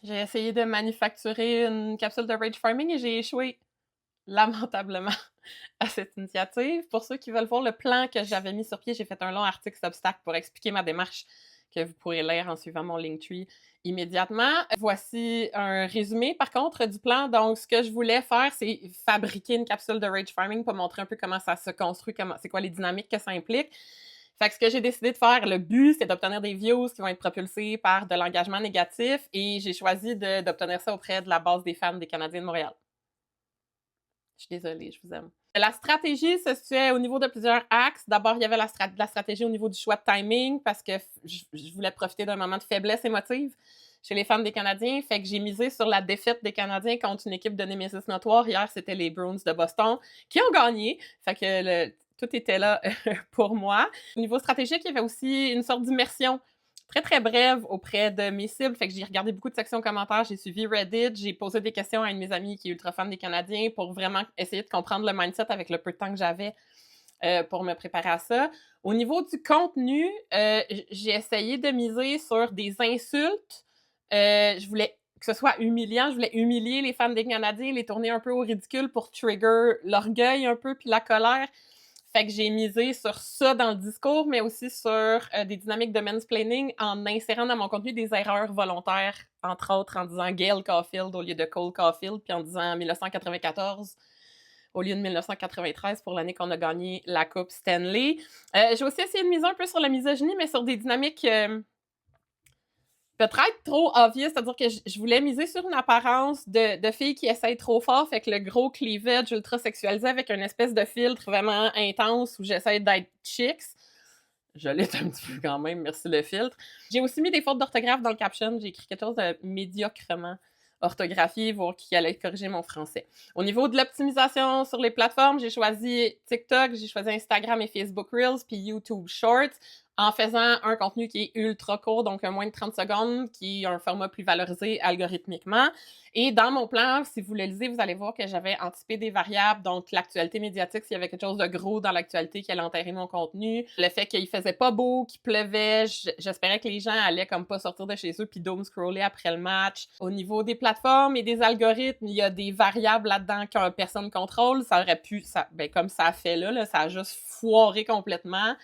J'ai essayé de manufacturer une capsule de rage farming et j'ai échoué lamentablement à cette initiative. Pour ceux qui veulent voir le plan que j'avais mis sur pied, j'ai fait un long article Substack pour expliquer ma démarche que vous pourrez lire en suivant mon Linktree immédiatement. Voici un résumé, par contre, du plan. Donc, ce que je voulais faire, c'est fabriquer une capsule de rage farming pour montrer un peu comment ça se construit, c'est quoi les dynamiques que ça implique. Fait que ce que j'ai décidé de faire, le but, c'est d'obtenir des views qui vont être propulsés par de l'engagement négatif et j'ai choisi d'obtenir ça auprès de la base des fans des Canadiens de Montréal. Je suis désolée, je vous aime. La stratégie se situait au niveau de plusieurs axes. D'abord, il y avait la stratégie au niveau du choix de timing parce que je voulais profiter d'un moment de faiblesse émotive chez les fans des Canadiens. Fait que j'ai misé sur la défaite des Canadiens contre une équipe de Némésis notoire. Hier, c'était les Bruins de Boston qui ont gagné. Fait que tout était là pour moi. Au niveau stratégique, il y avait aussi une sorte d'immersion très, très brève auprès de mes cibles. Fait que j'ai regardé beaucoup de sections commentaires, j'ai suivi Reddit, j'ai posé des questions à une de mes amies qui est ultra fan des Canadiens pour vraiment essayer de comprendre le mindset avec le peu de temps que j'avais pour me préparer à ça. Au niveau du contenu, j'ai essayé de miser sur des insultes. Je voulais que ce soit humiliant, je voulais humilier les fans des Canadiens, les tourner un peu au ridicule pour trigger l'orgueil un peu puis la colère. Fait que j'ai misé sur ça dans le discours, mais aussi sur des dynamiques de mansplaining en insérant dans mon contenu des erreurs volontaires, entre autres en disant Gail Caulfield au lieu de Cole Caulfield, puis en disant 1994 au lieu de 1993 pour l'année qu'on a gagné la Coupe Stanley. J'ai aussi essayé de miser un peu sur la misogynie, mais sur des dynamiques peut-être trop obvious, c'est-à-dire que je voulais miser sur une apparence de fille qui essaye trop fort, fait que le gros cleavage ultra sexualisé avec une espèce de filtre vraiment intense où j'essaie d'être chicks. Je l'ai un petit peu quand même, merci le filtre. J'ai aussi mis des fautes d'orthographe dans le caption, j'ai écrit quelque chose de médiocrement orthographié, voir qui allait corriger mon français. Au niveau de l'optimisation sur les plateformes, j'ai choisi TikTok, j'ai choisi Instagram et Facebook Reels, puis YouTube Shorts, en faisant un contenu qui est ultra court, donc un moins de 30 secondes, qui est un format plus valorisé algorithmiquement. Et dans mon plan, si vous le lisez, vous allez voir que j'avais anticipé des variables, donc l'actualité médiatique, s'il y avait quelque chose de gros dans l'actualité qui allait enterrer mon contenu, le fait qu'il faisait pas beau, qu'il pleuvait, j'espérais que les gens allaient comme pas sortir de chez eux puis doom scroller après le match. Au niveau des plateformes et des algorithmes, il y a des variables là-dedans qu'une personne contrôle, ça aurait pu, comme ça a fait là, ça a juste foiré complètement.